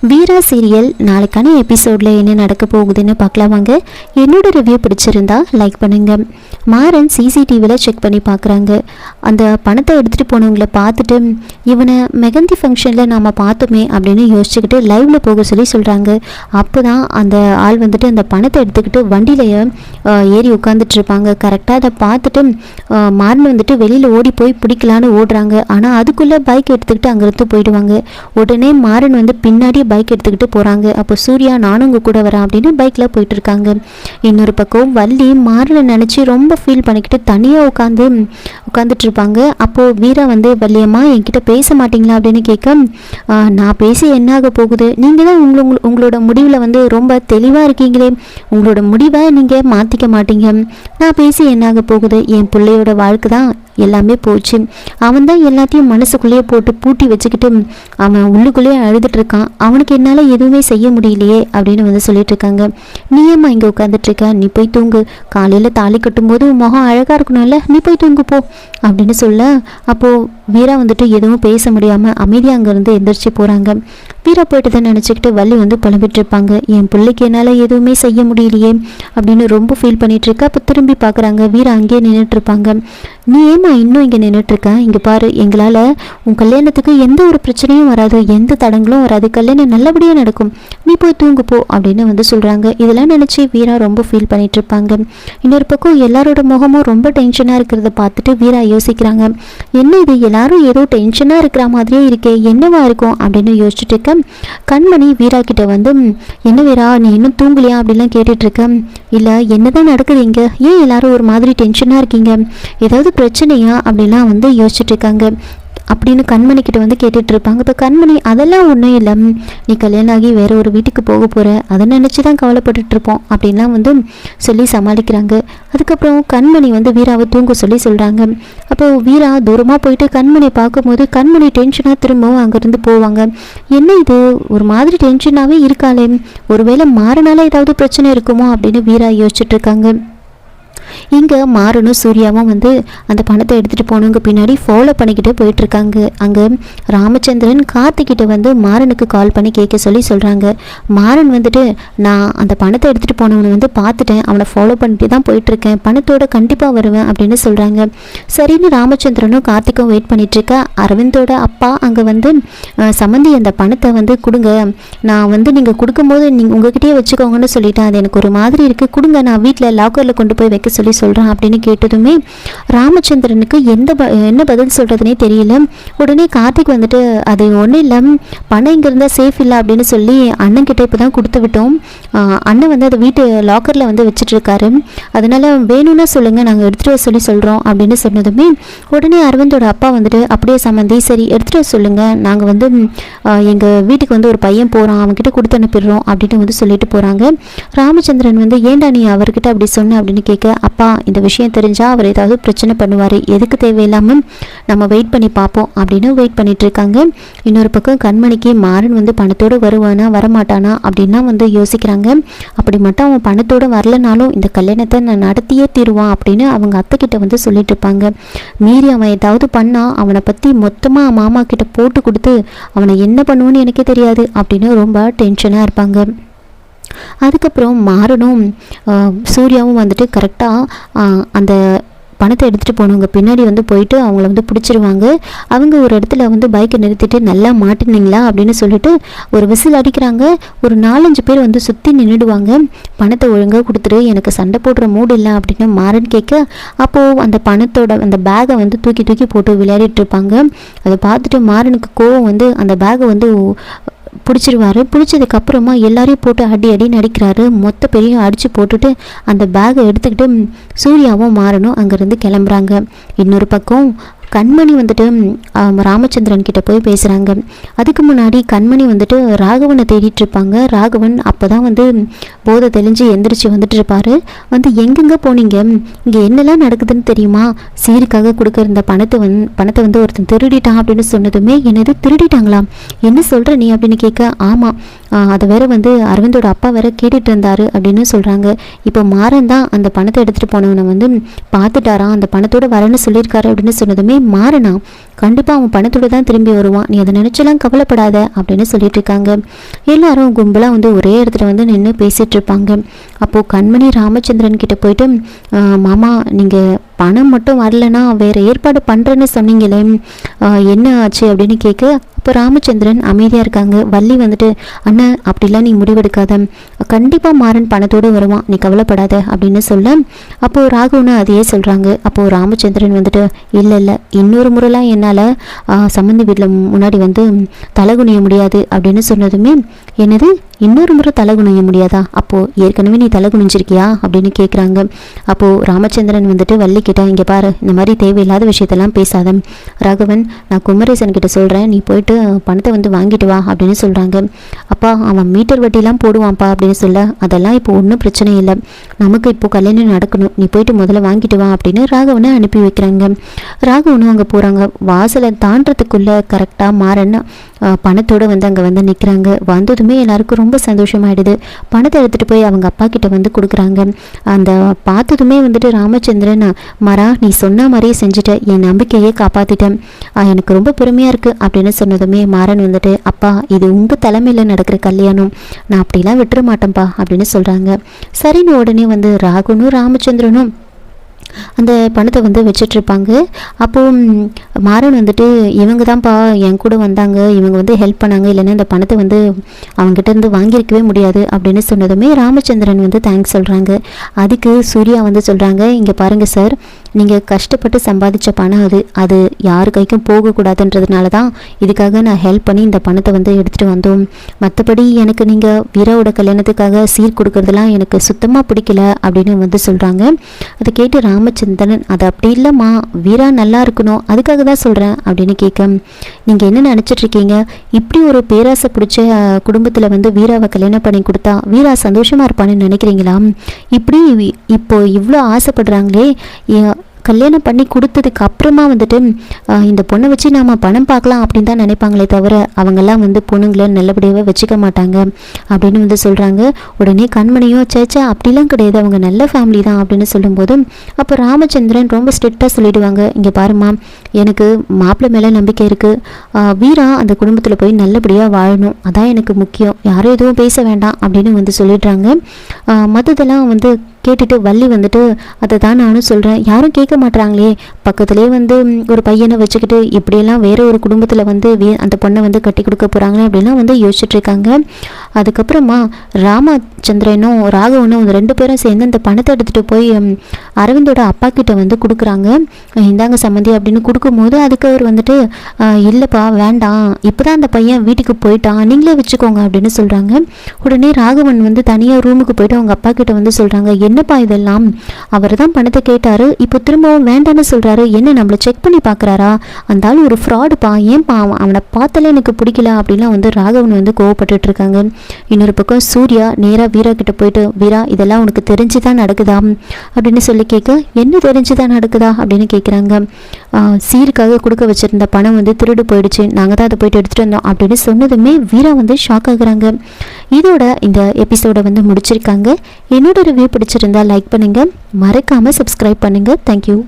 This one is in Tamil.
வீரா சீரியல் நாளைக்கான எபிசோடில் என்ன நடக்க போகுதுன்னு பார்க்கலாம் வாங்க. என்னோட ரிவ்யூ பிடிச்சிருந்தா லைக் பண்ணுங்கள். மாறன் சிசிடிவியில் செக் பண்ணி பார்க்குறாங்க. அந்த பணத்தை எடுத்துகிட்டு போனவங்கள பார்த்துட்டு இவனை மெகந்தி ஃபங்க்ஷனில் நாம் பார்த்தோமே அப்படின்னு யோசிச்சுக்கிட்டு லைவில் போக சொல்கிறாங்க. அப்போ தான் அந்த ஆள் வந்துட்டு அந்த பணத்தை எடுத்துக்கிட்டு வண்டியில் ஏறி உட்காந்துட்ருப்பாங்க. கரெக்டாக அதை பார்த்துட்டு மாறன் வந்துட்டு வெளியில் ஓடி போய் பிடிக்கலான்னு ஓடுறாங்க. ஆனால் அதுக்குள்ளே பைக் எடுத்துக்கிட்டு அங்கேருந்து போயிடுவாங்க. உடனே மாறன் வந்து பின்னாடி பைக் எடுத்துக்கிட்டு போகிறாங்க. அப்போ சூர்யா நானும் உங்கள் கூட வரேன் அப்படின்னு பைக்கில் போயிட்டு இருக்காங்க. இன்னொரு பக்கம் வள்ளி மாறனை நினச்சி ரொம்ப ஃபீல் பண்ணிக்கிட்டு தனியாக உட்காந்துட்டு இருப்பாங்க. அப்போது வீரா வந்து வள்ளியம்மா என்கிட்ட பேச மாட்டிங்களா அப்படின்னு கேட்க, நான் பேசி என்ன ஆக போகுது, நீங்கள் தான் உங்களோட முடிவில் வந்து ரொம்ப தெளிவாக இருக்கீங்களே, உங்களோட முடிவை நீங்கள் மாற்றிக்க மாட்டீங்க, நான் பேசி என்ன ஆக போகுது, என் பிள்ளையோட வாழ்க்கை தான் எல்லாமே போச்சு, அவன் தான் எல்லாத்தையும் மனசுக்குள்ளேயே போட்டு பூட்டி வச்சுக்கிட்டு அவன் உள்ளுக்குள்ளேயே அழுதுட்டு இருக்கான், அவனுக்கு என்னால் எதுவுமே செய்ய முடியலையே அப்படின்னு வந்து சொல்லிட்டு இருக்காங்க. நீ ஏம்மா இங்கே உட்காந்துட்டு இருக்க, நீ போய் தூங்கு, காலையில் தாலி கட்டும்போது முகம் அழகாக இருக்கணும்ல, நீ போய் தூங்கு போ அப்படின்னு சொல்ல, அப்போது வீரா வந்துட்டு எதுவும் பேச முடியாமல் அமைதியாக அங்கேருந்து எந்திரிச்சு போகிறாங்க. வீரா போயிட்டு தான் நினச்சிக்கிட்டு வள்ளி வந்து புலம்பிட்டு இருப்பாங்க. என் பிள்ளைக்கு என்னால் எதுவுமே செய்ய முடியலையே அப்படின்னு ரொம்ப ஃபீல் பண்ணிட்டு இருக்க. அப்போ திரும்பி பார்க்குறாங்க. வீரா அங்கேயே நின்றுட்டு இருப்பாங்க. நீ ஏமா இன்னும் இங்கே நின்றுட்டுருக்க, இங்கே பாரு, எங்களால் உன் கல்யாணத்துக்கு எந்த ஒரு பிரச்சனையும் வராது, எந்த தடங்களும் வராது, கல்யாணம் நல்லபடியாக நடக்கும், நீ போய் தூங்கு போ அப்படின்னு வந்து சொல்கிறாங்க. இதெல்லாம் நினச்சி வீரா ரொம்ப ஃபீல் பண்ணிட்டு இருப்பாங்க. இன்னொரு பக்கம் எல்லாரோட முகமும் ரொம்ப டென்ஷனாக இருக்கிறத பார்த்துட்டு வீரா யோசிக்கிறாங்க. என்ன இது, எல்லாரும் ஏதோ டென்ஷனாக இருக்கிற மாதிரியே இருக்கே, என்னவா இருக்கும் அப்படின்னு யோசிச்சுட்டு இருக்க. கண்மணி வீரா கிட்ட வந்து, என்ன வீரா நீ இன்னும் தூங்கலையா அப்படின்லாம் கேட்டுட்ருக்க. இல்லை என்னதான் நடக்குது இங்கே, ஏன் எல்லாரும் ஒரு மாதிரி டென்ஷனாக இருக்கீங்க, ஏதாவது பிரச்சனையா அப்படின்லாம் வந்து யோசிச்சுட்டு இருக்காங்க அப்படின்னு கண்மணி கிட்ட வந்து கேட்டுட்டு இருப்பாங்க. இப்போ கண்மணி அதெல்லாம் ஒன்றும் இல்லை, நீ கல்யாணம் ஆகி வேற ஒரு வீட்டுக்கு போக போகிற, அதை நினச்சி தான் கவலைப்பட்டுட்டு இருப்போம் அப்படின்லாம் வந்து சொல்லி சமாளிக்கிறாங்க. அதுக்கப்புறம் கண்மணி வந்து வீராவை தூங்க சொல்கிறாங்க. அப்போ வீரா தூரமாக போயிட்டு கண்மணியை பார்க்கும்போது கண்மணி டென்ஷனாக திரும்பவும் அங்கேருந்து போவாங்க. என்ன இது ஒரு மாதிரி டென்ஷனாகவே இருக்காளே, ஒருவேளை மாறினால ஏதாவது பிரச்சனை இருக்குமோ அப்படின்னு வீரா யோசிச்சுட்டு இருக்காங்க. இங்கே மாறனும் சூர்யாவும் வந்து அந்த பணத்தை எடுத்துகிட்டு போனவங்க பின்னாடி ஃபாலோ பண்ணிக்கிட்டே போயிட்டுருக்காங்க. அங்கே ராமச்சந்திரன் கார்த்திகிட்ட வந்து மாறனுக்கு கால் பண்ணி கேட்க சொல்கிறாங்க. மாறன் வந்துட்டு நான் அந்த பணத்தை எடுத்துகிட்டு போனவனை வந்து பார்த்துட்டேன், அவனை ஃபாலோ பண்ணிட்டு தான் போயிட்டுருக்கேன், பணத்தோட கண்டிப்பாக வருவேன் அப்படின்னு சொல்கிறாங்க. சரின்னு ராமச்சந்திரனும் கார்த்திக்கும் வெயிட் பண்ணிகிட்ருக்க. அரவிந்தோட அப்பா அங்கே வந்து சம்மந்தி அந்த பணத்தை வந்து கொடுங்க, நான் வந்து நீங்கள் கொடுக்கும்போது நீங்கள் உங்ககிட்டயே வச்சுக்கோங்கன்னு சொல்லிட்டேன், அது எனக்கு ஒரு மாதிரி இருக்குது, கொடுங்க, நான் வீட்டில் லாக்கரில் கொண்டு போய் வைக்க சொல்கிறேன் அப்படின்னு கேட்டதுமே ராமச்சந்திரனுக்கு என்ன பதில் சொல்கிறதுனே தெரியல. உடனே கார்த்திக் வந்துட்டு அது ஒன்றும் இல்லை, பணம் இங்கே இருந்தால் சேஃப் இல்லை அப்படின்னு சொல்லி அண்ணன்கிட்ட இப்போ தான் கொடுத்து விட்டோம், அண்ணன் வந்து அதை வீட்டு லாக்கரில் வந்து வச்சுட்ருக்காரு, அதனால் வேணும்னா சொல்லுங்கள், நாங்கள் எடுத்துகிட்டு வர சொல்கிறோம் அப்படின்னு சொன்னதுமே உடனே அரவிந்தோட அப்பா வந்துட்டு அப்படியே சம்மந்தி சரி எடுத்துகிட்டு வர சொல்லுங்கள், நாங்கள் வந்து எங்கள் வீட்டுக்கு வந்து ஒரு பையன் போகிறான், அவன்கிட்ட கொடுத்து அனுப்பிடுறோம் அப்படின்னு வந்து சொல்லிட்டு போகிறாங்க. ராமச்சந்திரன் வந்து ஏண்டா நீ அவர்கிட்ட அப்படி சொன்ன அப்படின்னு கேட்க, அப்பா இந்த விஷயம் தெரிஞ்சால் அவர் ஏதாவது பிரச்சனை பண்ணுவார், எதுக்கு தேவையில்லாமல் நம்ம வெயிட் பண்ணி பார்ப்போம் அப்படின்னு வெயிட் பண்ணிட்டு இருக்காங்க. இன்னொரு பக்கம் கண்மணிக்கு மாறன் வந்து பணத்தோடு வருவானா வரமாட்டானா அப்படின்னா வந்து யோசிக்கிறாங்க. அப்படி மட்டும் அவன் பணத்தோடு வரலனாலும் இந்த கல்யாணத்தை நான் நடத்தியே தீருவான் அப்படின்னு அவங்க அத்தை கிட்ட வந்து சொல்லிட்டு இருப்பாங்க. மீறி அவன் ஏதாவது பண்ணால் அவனை பற்றி மொத்தமாக மாமா கிட்ட போட்டு கொடுத்து அவனை என்ன பண்ணுவோன்னு எனக்கே தெரியாது அப்படின்னு ரொம்ப டென்ஷனாக இருப்பாங்க. அதுக்கப்புறம் மாறனும் சூர்யாவும் வந்துட்டு கரெக்டாக அந்த பணத்தை எடுத்துகிட்டு போனவங்க பின்னாடி வந்து போயிட்டு அவங்கள வந்து பிடிச்சிருவாங்க. அவங்க ஒரு இடத்துல வந்து பைக்கை நிறுத்திட்டு நல்லா மாட்டினீங்களா அப்படின்னு சொல்லிட்டு ஒரு விசில் அடிக்கிறாங்க. ஒரு 4-5 பேர் வந்து சுற்றி நின்றுடுவாங்க. பணத்தை ஒழுங்காக கொடுத்துட்டு எனக்கு சண்டை போடுற மூடு இல்லை அப்படின்னு மாறன் கேட்க, அப்போது அந்த பணத்தோட அந்த பேகை வந்து தூக்கி போட்டு விளையாடிட்டு இருப்பாங்க. அதை பார்த்துட்டு மாறனுக்கு கோவம் வந்து அந்த பேகை வந்து பிடிச்சிருவாரு. பிடிச்சதுக்கப்புறமா எல்லாரையும் போட்டு அடி நடிக்கிறாரு. மொத்த பெரியும் அடித்து போட்டுட்டு அந்த பேகை எடுத்துக்கிட்டு சூர்யாவும் மாறனும் அங்கேருந்து கிளம்புறாங்க. இன்னொரு பக்கம் கண்மணி வந்துட்டு ராமச்சந்திரன் கிட்ட போய் பேசுகிறாங்க. அதுக்கு முன்னாடி கண்மணி வந்துட்டு ராகவனை தேடிட்டு இருப்பாங்க. ராகவன் அப்போ தான் வந்து போதை தெளிஞ்சு எந்திரிச்சு வந்துட்டு இருப்பாரு. வந்து எங்கெங்கே போனீங்க, இங்கே என்னெல்லாம் நடக்குதுன்னு தெரியுமா, சீருக்காக கொடுக்க இருந்த பணத்தை வந்து ஒருத்தன் திருடிட்டான் அப்படின்னு சொன்னதுமே என்னது திருடிட்டாங்களா, என்ன சொல்கிற நீ அப்படின்னு கேட்க, ஆமாம் அது வேற வந்து அரவிந்தோட அப்பா வேற கேட்டுட்டு இருந்தாரு அப்படின்னு சொல்கிறாங்க. இப்போ மாறன் தான் அந்த பணத்தை எடுத்துகிட்டு போனவனை வந்து பார்த்துட்டாராம், அந்த பணத்தோட வரேன்னு சொல்லியிருக்காரு அப்படின்னு சொன்னதுமே மாறனா கண்டிப்பாக அவன் பணத்தோடு தான் திரும்பி வருவான், நீ அதை நினச்செல்லாம் கவலைப்படாத அப்படின்னு சொல்லிட்டு இருக்காங்க. எல்லாரும் கும்பலாக வந்து ஒரே இடத்துல வந்து நின்று பேசிகிட்டு இருப்பாங்க. அப்போது கண்மணி ராமச்சந்திரன் கிட்ட போயிட்டு, மாமா நீங்கள் பணம் மட்டும் வரலன்னா வேறு ஏற்பாடு பண்ணுறேன்னு சொன்னீங்களே, என்ன ஆச்சு அப்படின்னு கேட்க, இப்போ ராமச்சந்திரன் அமைதியாக இருக்காங்க. வள்ளி வந்துட்டு, அண்ணன் அப்படிலாம் நீ முடிவெடுக்காத, கண்டிப்பாக மாறன் பணத்தோடு வருவான், நீ கவலைப்படாத அப்படின்னு சொல்ல, அப்போது ராகுன்னு அதையே சொல்கிறாங்க. அப்போது ராமச்சந்திரன் வந்துட்டு, இல்லை இன்னொரு முறைலாம் என்னால் சம்மந்தி வீட்டில் முன்னாடி வந்து தலகுனிய முடியாது அப்படின்னு சொன்னதுமே, என்னது இன்னொரு முறை தலை குனிய முடியாதா, அப்போது ஏற்கனவே நீ தலை குனிஞ்சிருக்கியா அப்படின்னு கேட்குறாங்க. அப்போது ராமச்சந்திரன் வந்துட்டு வள்ளி கிட்ட, இங்கே பாரு இந்த மாதிரி தேவையில்லாத விஷயத்தெல்லாம் பேசாத ராகவன், நான் குமரேசன் கிட்ட சொல்கிறேன், நீ போயிட்டு பணத்தை வந்து வாங்கிட்டு வா அப்படின்னு சொல்கிறாங்க. அப்பா அவன் மீட்டர் வட்டிலாம் போடுவான்ப்பா அப்படின்னு சொல்ல, அதெல்லாம் இப்போ ஒன்றும் பிரச்சனை இல்லை, நமக்கு இப்போ கல்யாணம் நடக்கணும், நீ போயிட்டு முதல்ல வாங்கிட்டு வா அப்படின்னு ராகவனை அனுப்பி வைக்கிறாங்க. ராகவனும் அங்கே போகிறாங்க. வாசலை தாண்டறதுக்குள்ளே கரெக்டாக மாறன்னு பணத்தோடு வந்து அங்கே வந்து நிற்கிறாங்க. வந்ததுமே எல்லாருக்கும் ரொம்ப சந்தோஷமாயிடுது. பணத்தை எடுத்துகிட்டு போய் அவங்க அப்பா கிட்ட வந்து கொடுக்குறாங்க. அந்த பார்த்ததுமே வந்துட்டு ராமச்சந்திரன், மரா நீ சொன்ன மாதிரியே செஞ்சுட்ட, என் நம்பிக்கையே காப்பாற்றிட்டேன், எனக்கு ரொம்ப பெருமையாக இருக்குது அப்படின்னு சொன்னதுமே மாறன் வந்துட்டு, அப்பா இது உங்கள் தலைமையில் நடக்கிற கல்யாணம், நான் அப்படிலாம் விட்டுற மாட்டேன்ப்பா அப்படின்னு சொல்கிறாங்க. சரின்னு உடனே வந்து ராகுனும் ராமச்சந்திரனும் அந்த பணத்தை வந்து வச்சிட்ருப்பாங்க. அப்போது மாறன் வந்துட்டு, இவங்க தான்ப்பா என் கூட வந்தாங்க, இவங்க வந்து ஹெல்ப் பண்ணாங்க, இல்லைன்னா இந்த பணத்தை வந்து அவங்ககிட்ட இருந்து வாங்கியிருக்கவே முடியாது அப்படின்னு சொன்னதுமே ராமச்சந்திரன் வந்து தேங்க்ஸ் சொல்கிறாங்க. அதுக்கு சூர்யா வந்து சொல்கிறாங்க, இங்கே பாருங்கள் சார், நீங்கள் கஷ்டப்பட்டு சம்பாதிச்ச பணம் அது யார் கைக்கும் போகக்கூடாதுன்றதுனால தான் இதுக்காக நான் ஹெல்ப் பண்ணி இந்த பணத்தை வந்து எடுத்துகிட்டு வந்தோம். மற்றபடி எனக்கு நீங்கள் வீராவோட கல்யாணத்துக்காக சீர் கொடுக்கறதுலாம் எனக்கு சுத்தமாக பிடிக்கல அப்படின்னு வந்து சொல்கிறாங்க. அதை கேட்டு ராமச்சந்திரன், அது அப்படி இல்லைம்மா, வீரா நல்லா இருக்கணும் அதுக்காக தான் சொல்கிறேன் அப்படின்னு கேட்க, நீங்கள் என்ன நினச்சிட்ருக்கீங்க, இப்படி ஒரு பேராசை பிடிச்ச குடும்பத்தில் வந்து வீராவை கல்யாணம் பண்ணி கொடுத்தா வீரா சந்தோஷமாக இருப்பான்னு நினைக்கிறீங்களா? இப்படி இப்போ இவ்வளோ ஆசைப்படுறாங்களே, கல்யாணம் பண்ணி கொடுத்ததுக்கு அப்புறமா வந்துட்டு இந்த பொண்ணை வச்சு நாம் பணம் பார்க்கலாம் அப்படின்னு தான் நினைப்பாங்களே தவிர அவங்கெல்லாம் வந்து பொண்ணுங்களை நல்லபடியாக வச்சுக்க மாட்டாங்க அப்படின்னு வந்து சொல்கிறாங்க. உடனே கண்மணியும், சேச்சா அப்படிலாம் கிடையாது, அவங்க நல்ல ஃபேமிலி தான் அப்படின்னு சொல்லும்போது அப்போ ராமச்சந்திரன் ரொம்ப ஸ்ட்ரிக்டாக சொல்லிடுவாங்க, இங்கே பாருமா, எனக்கு மாப்பிள்ளை மேலே நம்பிக்கை இருக்குது, வீரா அந்த குடும்பத்தில் போய் நல்லபடியாக வாழணும், அதான் எனக்கு முக்கியம், யாரும் எதுவும் பேச வேண்டாம் அப்படின்னு வந்து சொல்லிடுறாங்க. மற்றதெல்லாம் வந்து கேட்டுட்டு வள்ளி வந்துட்டு, அதை தான் நானும் சொல்கிறேன், யாரும் கேட்க மாட்டாங்களே, பக்கத்துலேயே வந்து ஒரு பையனை வச்சுக்கிட்டு இப்படியெல்லாம் வேற ஒரு குடும்பத்தில் வந்து அந்த பொண்ணை வந்து கட்டி கொடுக்க போகிறாங்களே அப்படிலாம் வந்து யோசிச்சுட்ருக்காங்க. அதுக்கப்புறமா ராமச்சந்திரனும் ராகவனும் ரெண்டு பேரும் சேர்ந்து அந்த பணத்தை எடுத்துகிட்டு போய் அரவிந்தோட அப்பா கிட்ட வந்து கொடுக்குறாங்க. இந்தாங்க சம்மந்தி அப்படின்னு கொடுக்கும்போது அதுக்கு அவர் வந்துட்டு, இல்லைப்பா வேண்டாம், இப்போ தான் அந்த பையன் வீட்டுக்கு போயிட்டான், நீங்களே வச்சுக்கோங்க அப்படின்னு சொல்கிறாங்க. உடனே ராகவன் வந்து தனியாக ரூமுக்கு போயிட்டு அவங்க அப்பா கிட்ட வந்து சொல்கிறாங்க, என்னப்பா இதெல்லாம், அவர் தான் பணத்தை கேட்டார், இப்போ திரும்பவும் வேண்டான்னு சொல்கிறாரு, என்ன நம்மளை செக் பண்ணி பார்க்குறாரா, அந்த ஆள் ஒரு ஃப்ராடுப்பா, ஏன்பா அவனை பார்த்தாலே எனக்கு பிடிக்கல அப்படின்லாம் வந்து ராகவன் வந்து கோவப்பட்டுட்டு இருக்காங்க. இன்னொரு பக்கம் சூர்யா நேராக வீரா கிட்ட போயிட்டு, வீரா இதெல்லாம் உனக்கு தெரிஞ்சு தான் நடக்குதா அப்படின்னு சொல்லி கேட்க, என்ன தெரிஞ்சு தான் நடக்குதா அப்படின்னு கேட்குறாங்க. சீருக்காக கொடுக்க வச்சுருந்த பணம் வந்து திருடு போயிடுச்சு, நாங்கள் தான் அதை போயிட்டு எடுத்துகிட்டு வந்தோம் அப்படின்னு சொன்னதுமே வீரா வந்து ஷாக் ஆகுறாங்க. இதோட இந்த எபிசோடை வந்து முடிச்சிருக்காங்க. என்னோட ரிவ்யூ பிடிச்சிருந்தா லைக் பண்ணுங்கள், மறக்காமல் சப்ஸ்கிரைப் பண்ணுங்கள். தேங்க்யூ.